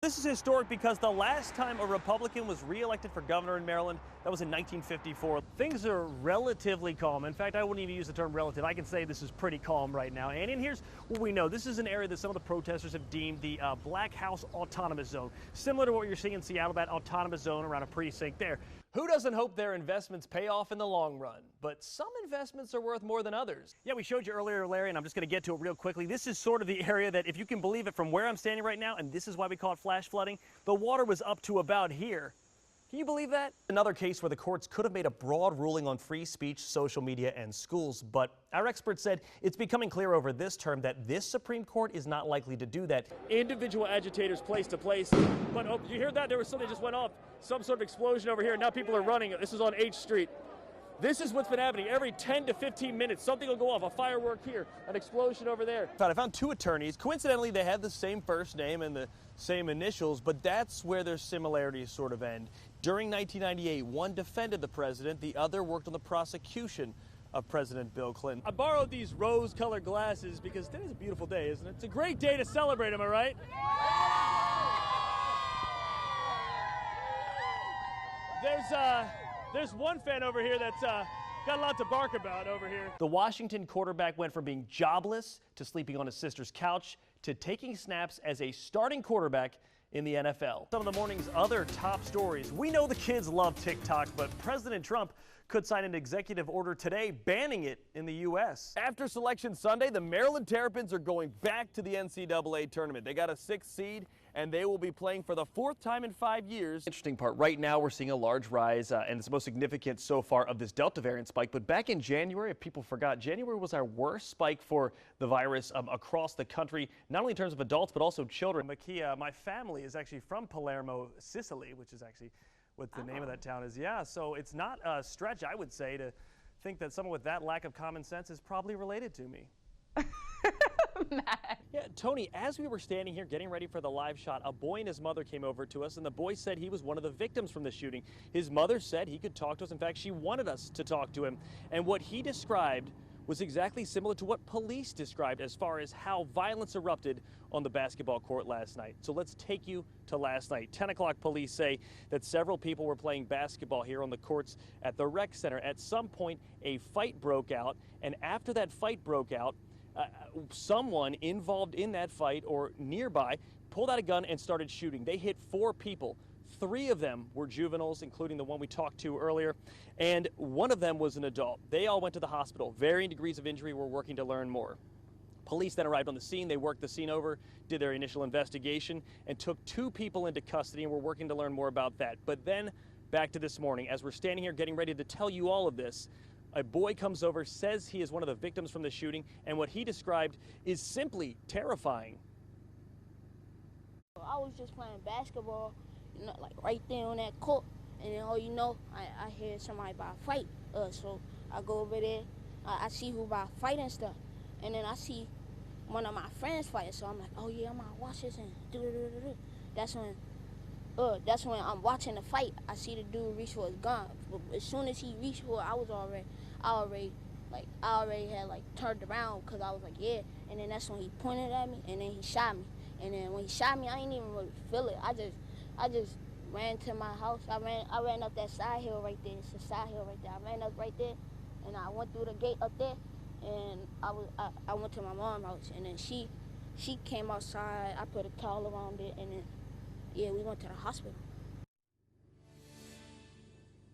This is historic because the last time a Republican was re-elected for governor in Maryland, that was in 1954. Things are relatively calm. In fact, I wouldn't even use the term relative. I can say this is pretty calm right now. And here's what we know. This is an area that some of the protesters have deemed the Black House Autonomous Zone, similar to what you're seeing in Seattle, that autonomous zone around a precinct there. Who doesn't hope their investments pay off in the long run? But some investments are worth more than others. Yeah, we showed you earlier, Larry, and I'm just going to get to it real quickly. This is sort of the area that, if you can believe it, from where I'm standing right now, and this is why we call it flash flooding, the water was up to about here. Can you believe that? Another case where the courts could have made a broad ruling on free speech, social media, and schools, but our experts said it's becoming clear over this term that this Supreme Court is not likely to do that. Individual agitators place to place, but oh, you hear that? There was something that just went off, some sort of explosion over here. Now people are running. This is on H Street. This is what's been happening. Every 10 to 15 minutes, something will go off. A firework here, an explosion over there. I found two attorneys. Coincidentally, they have the same first name and the same initials, but that's where their similarities sort of end. During 1998, one defended the president, the other worked on the prosecution of President Bill Clinton. I borrowed these rose-colored glasses because today's a beautiful day, isn't it? It's a great day to celebrate, am I right? There's one fan over here that's got a lot to bark about over here. The Washington quarterback went from being jobless to sleeping on his sister's couch to taking snaps as a starting quarterback in the NFL. Some of the morning's other top stories. We know the kids love TikTok, but President Trump could sign an executive order today banning it in the U.S. After Selection Sunday, the Maryland Terrapins are going back to the NCAA tournament. They got a 6th seed, and they will be playing for the 4th time in 5 years. Interesting part, right now we're seeing a large rise, and it's the most significant so far of this Delta variant spike. But back in January, if people forgot, January was our worst spike for the virus across the country, not only in terms of adults, but also children. Makia, my family is actually from Palermo, Sicily, which is actually what the name of that town is. Yeah, so it's not a stretch, I would say, to think that someone with that lack of common sense is probably related to me. Matt. Yeah, Tony, as we were standing here getting ready for the live shot, a boy and his mother came over to us, and the boy said he was one of the victims from the shooting. His mother said he could talk to us. In fact, she wanted us to talk to him. And what he described was exactly similar to what police described as far as how violence erupted on the basketball court last night. So let's take you to last night. 10 o'clock, police say that several people were playing basketball here on the courts at the rec center. At some point, a fight broke out, and after that fight broke out, someone involved in that fight or nearby pulled out a gun and started shooting. They hit 4 people. 3 of them were juveniles, including the one we talked to earlier, and 1 of them was an adult. They all went to the hospital. Varying degrees of injury. We're working to learn more. Police then arrived on the scene. They worked the scene over, did their initial investigation, and took 2 people into custody, and we're working to learn more about that. But then back to this morning, as we're standing here getting ready to tell you all of this, a boy comes over, says he is one of the victims from the shooting, and what he described is simply terrifying. I was just playing basketball, you know, like right there on that court, and then all you know, I hear somebody about a fight. So I go over there, I see who about a fight and stuff, and then I see one of my friends fighting. So I'm like, oh yeah, I'm gonna watch this and do. That's when I'm watching the fight. I see the dude reach for his gun. But as soon as he reached for it, I already had like turned around because I was like, yeah. And then that's when he pointed at me, and then he shot me. And then when he shot me, I didn't even really feel it. I just ran to my house. I ran up that side hill right there. It's a side hill right there. I ran up right there, and I went through the gate up there, and I went to my mom's house, and then she came outside. I put a towel around it, and then yeah, we went to the hospital.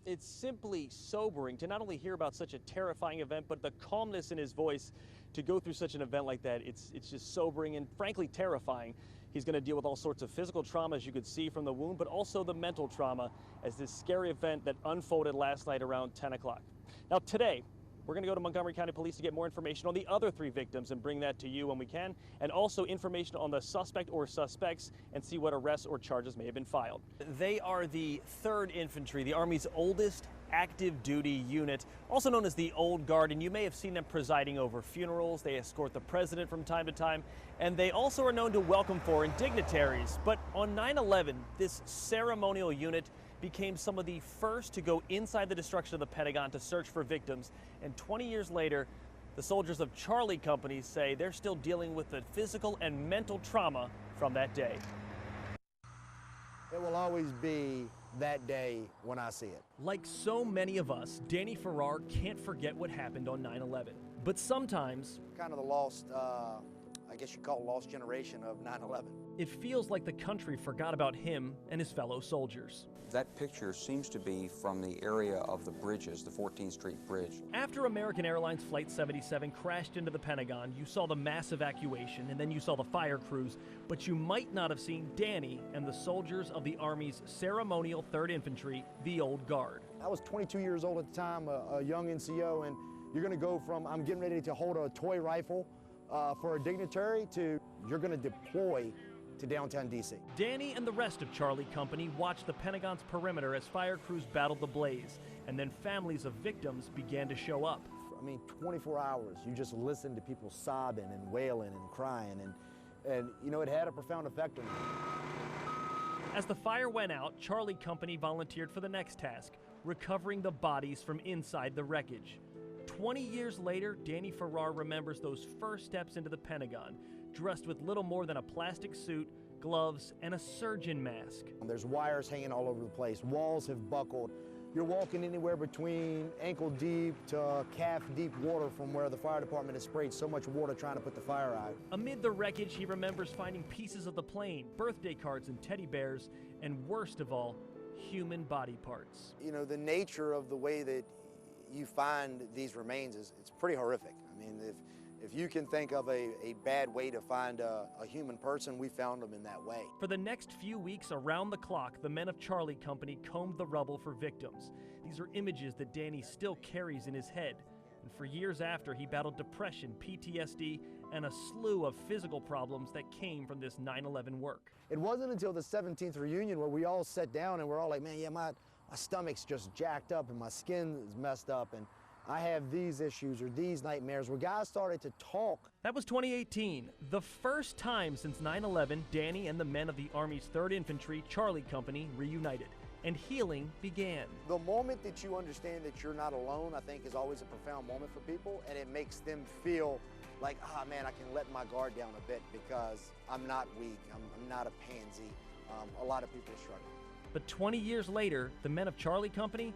It's simply sobering to not only hear about such a terrifying event, but the calmness in his voice to go through such an event like that. It's just sobering and frankly terrifying. He's going to deal with all sorts of physical trauma, as you could see from the wound, but also the mental trauma as this scary event that unfolded last night around 10 o'clock. Now today, we're going to go to Montgomery County Police to get more information on the other 3 victims and bring that to you when we can, and also information on the suspect or suspects and see what arrests or charges may have been filed. They are the 3rd Infantry, the Army's oldest active duty unit, also known as the Old Guard, and you may have seen them presiding over funerals. They escort the president from time to time, and they also are known to welcome foreign dignitaries. But on 9/11, this ceremonial unit became some of the first to go inside the destruction of the Pentagon to search for victims. And 20 years later, the soldiers of Charlie companies say they're still dealing with the physical and mental trauma from that day. It will always be that day when I see it. Like so many of us, Danny Farrar can't forget what happened on 9/11. But sometimes, Kind of the lost, I guess you call it lost generation of 9/11. it feels like the country forgot about him and his fellow soldiers. That picture seems to be from the area of the bridges, the 14th Street Bridge. After American Airlines Flight 77 crashed into the Pentagon, you saw the mass evacuation and then you saw the fire crews, but you might not have seen Danny and the soldiers of the Army's ceremonial 3rd Infantry, the Old Guard. I was 22 years old at the time, a young NCO, and you're going to go from I'm getting ready to hold a toy rifle for a dignitary to you're going to deploy to downtown D.C. Danny and the rest of Charlie Company watched the Pentagon's perimeter as fire crews battled the blaze, and then families of victims began to show up. I mean, 24 hours, you just listened to people sobbing and wailing and crying, and you know, it had a profound effect on me. As the fire went out, Charlie Company volunteered for the next task, recovering the bodies from inside the wreckage. 20 years later, Danny Farrar remembers those first steps into the Pentagon, dressed with little more than a plastic suit, gloves, and a surgeon mask. There's wires hanging all over the place. Walls have buckled. You're walking anywhere between ankle deep to calf deep water from where the fire department has sprayed so much water trying to put the fire out. Amid the wreckage, he remembers finding pieces of the plane, birthday cards and teddy bears, and worst of all, human body parts. You know, the nature of the way that you find these remains it's pretty horrific. I mean, if you can think of a bad way to find a human person, we found them in that way. For the next few weeks, around the clock, the men of Charlie Company combed the rubble for victims. These are images that Danny still carries in his head. And for years after, he battled depression, PTSD, and a slew of physical problems that came from this 9/11 work. It wasn't until the 17th reunion where we all sat down and we're all like, man, yeah, my stomach's just jacked up and my skin is messed up and I have these issues or these nightmares, where guys started to talk. That was 2018, the first time since 9/11 Danny and the men of the Army's 3rd Infantry, Charlie Company, reunited, and healing began. The moment that you understand that you're not alone, I think, is always a profound moment for people, and it makes them feel like, ah, man, I can let my guard down a bit because I'm not weak, I'm not a pansy. A lot of people are struggling. But 20 years later, the men of Charlie Company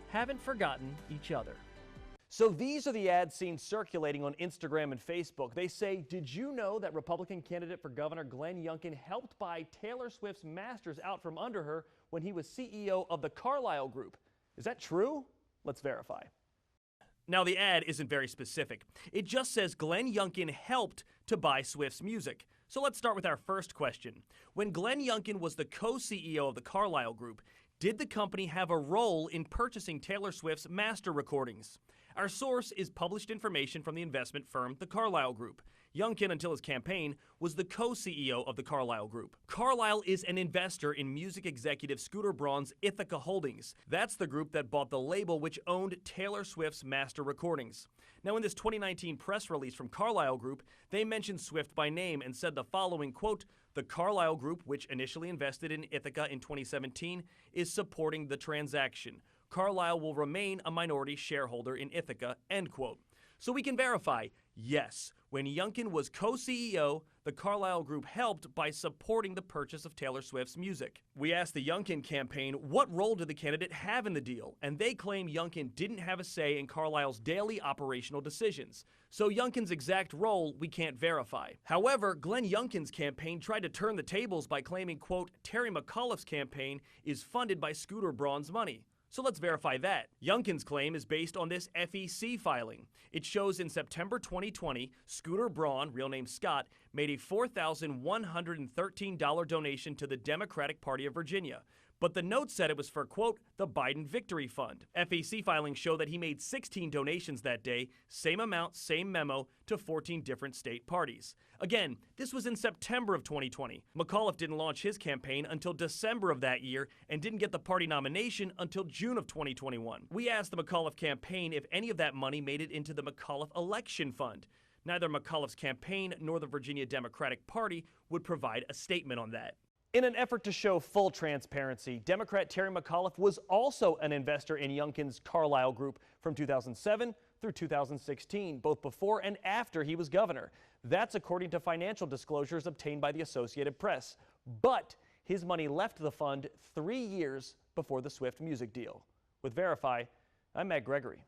haven't forgotten each other. So these are the ads seen circulating on Instagram and Facebook. They say, did you know that Republican candidate for governor Glenn Youngkin helped buy Taylor Swift's masters out from under her when he was CEO of the Carlyle Group? Is that true? Let's verify. Now, the ad isn't very specific. It just says Glenn Youngkin helped to buy Swift's music. So let's start with our first question. When Glenn Youngkin was the co-CEO of the Carlyle Group, did the company have a role in purchasing Taylor Swift's master recordings? Our source is published information from the investment firm, the Carlyle Group. Youngkin, until his campaign, was the co-CEO of the Carlyle Group. Carlyle is an investor in music executive Scooter Braun's Ithaca Holdings. That's the group that bought the label which owned Taylor Swift's master recordings. Now, in this 2019 press release from Carlyle Group, they mentioned Swift by name and said the following, quote, "The Carlyle Group, which initially invested in Ithaca in 2017, is supporting the transaction. Carlyle will remain a minority shareholder in Ithaca," end quote. So we can verify, yes, when Youngkin was co-CEO, the Carlyle Group helped by supporting the purchase of Taylor Swift's music. We asked the Youngkin campaign, what role did the candidate have in the deal? And they claim Youngkin didn't have a say in Carlyle's daily operational decisions. So Youngkin's exact role we can't verify. However, Glenn Youngkin's campaign tried to turn the tables by claiming, quote, Terry McAuliffe's campaign is funded by Scooter Braun's money. So let's verify that. Youngkin's claim is based on this FEC filing. It shows in September 2020, Scooter Braun, real name Scott, made a $4,113 donation to the Democratic Party of Virginia. But the note said it was for, quote, the Biden Victory Fund. FEC filings show that he made 16 donations that day, same amount, same memo, to 14 different state parties. Again, this was in September of 2020. McAuliffe didn't launch his campaign until December of that year and didn't get the party nomination until June of 2021. We asked the McAuliffe campaign if any of that money made it into the McAuliffe Election Fund. Neither McAuliffe's campaign nor the Virginia Democratic Party would provide a statement on that. In an effort to show full transparency, Democrat Terry McAuliffe was also an investor in Youngkin's Carlyle Group from 2007 through 2016, both before and after he was governor. That's according to financial disclosures obtained by the Associated Press. But His money left the fund 3 years before the Swift music deal. With Verify, I'm Gregory.